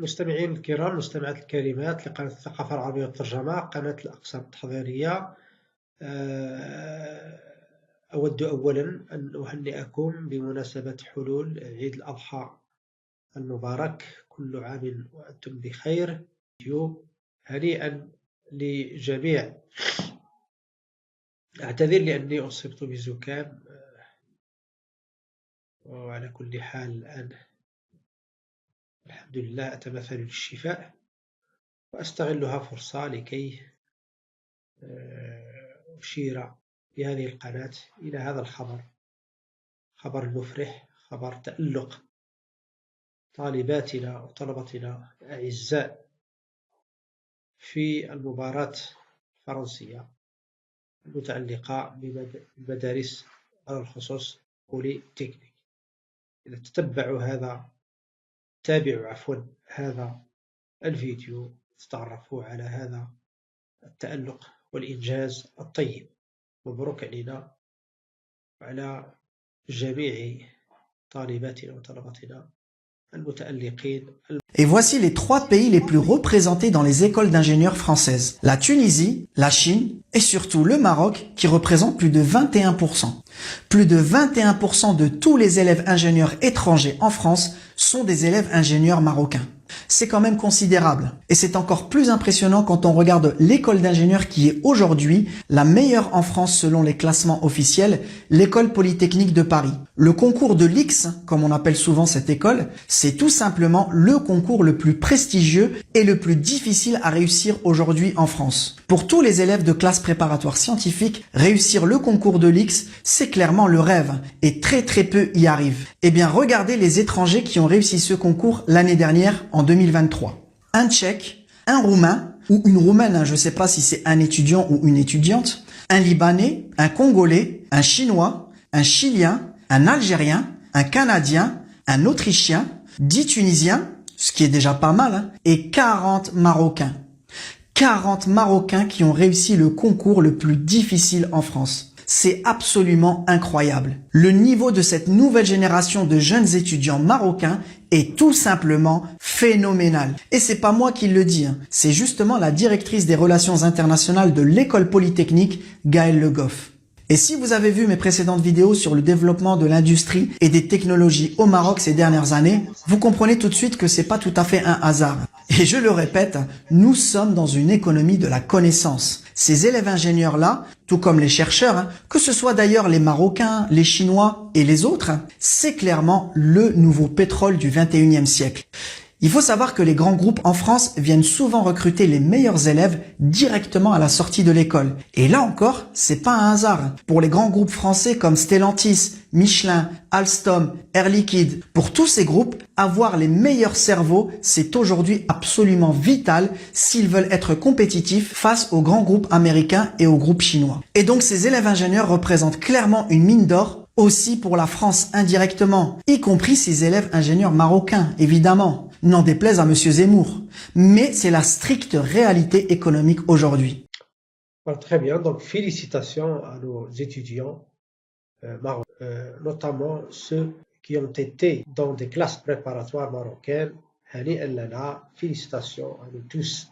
المستمعين الكرام، المستمعات الكريمات لقناة الثقافة العربية والترجمة، قناة الأقسام التحضيرية، أود أولا أن أهنئكم بمناسبة حلول عيد الأضحى المبارك. كل عام وأنتم بخير. هنيئا لجميع. أعتذر لأني أصبت بزكام، وعلى كل حال الآن الحمد لله أتمثل للشفاء، وأستغلها فرصة لكي أشير بهذه القناة إلى هذا الخبر، خبر مفرح، خبر تألق طالباتنا وطلبتنا الأعزاء في المباراة الفرنسية المتعلقة بمدارس على الخصوص بولي تكنيك. إذا تابعوا هذا الفيديو تتعرفوا على هذا التألق والإنجاز الطيب. مبروك علينا وعلى جميع طالباتنا وطلباتنا المتألقين. Et voici les 3 pays les plus représentés dans les écoles d'ingénieurs françaises. La Tunisie, la Chine et surtout le Maroc qui représente plus de 21%. Plus de 21% de tous les élèves ingénieurs étrangers en France sont des élèves ingénieurs marocains. C'est quand même considérable. Et c'est encore plus impressionnant quand on regarde l'école d'ingénieurs qui est aujourd'hui la meilleure en France selon les classements officiels, l'école polytechnique de Paris. Le concours de l'X, comme on appelle souvent cette école, c'est tout simplement le concours le plus prestigieux et le plus difficile à réussir aujourd'hui en France. Pour tous les élèves de classe préparatoire scientifique, réussir le concours de l'X, c'est clairement le rêve et très peu y arrivent. Eh bien, regardez les étrangers qui ont réussi ce concours l'année dernière en 2023. Un Tchèque, un Roumain ou une Roumaine, je ne sais pas si c'est un étudiant ou une étudiante, un Libanais, un Congolais, un Chinois, un Chilien, un Algérien, un Canadien, un Autrichien, 10 Tunisiens, ce qui est déjà pas mal, et 40 Marocains. 40 Marocains qui ont réussi le concours le plus difficile en France. C'est absolument incroyable. Le niveau de cette nouvelle génération de jeunes étudiants marocains est tout simplement phénoménal. Et c'est pas moi qui le dis, c'est justement la directrice des relations internationales de l'école polytechnique, Gaëlle Le Goff. Et si vous avez vu mes précédentes vidéos sur le développement de l'industrie et des technologies au Maroc ces dernières années, vous comprenez tout de suite que c'est pas tout à fait un hasard. Et je le répète, nous sommes dans une économie de la connaissance. Ces élèves ingénieurs-là, tout comme les chercheurs, que ce soit d'ailleurs les Marocains, les Chinois et les autres, c'est clairement le nouveau pétrole du 21e siècle. Il faut savoir que les grands groupes en France viennent souvent recruter les meilleurs élèves directement à la sortie de l'école. Et là encore, c'est pas un hasard. Pour les grands groupes français comme Stellantis, Michelin, Alstom, Air Liquide, pour tous ces groupes, avoir les meilleurs cerveaux, c'est aujourd'hui absolument vital s'ils veulent être compétitifs face aux grands groupes américains et aux groupes chinois. Et donc ces élèves ingénieurs représentent clairement une mine d'or aussi pour la France indirectement, y compris ces élèves ingénieurs marocains, évidemment. N'en déplaise à Monsieur Zemmour. Mais c'est la stricte réalité économique aujourd'hui. Voilà, très bien, donc félicitations à nos étudiants marocains, notamment ceux qui ont été dans des classes préparatoires marocaines. Félicitations à nous tous.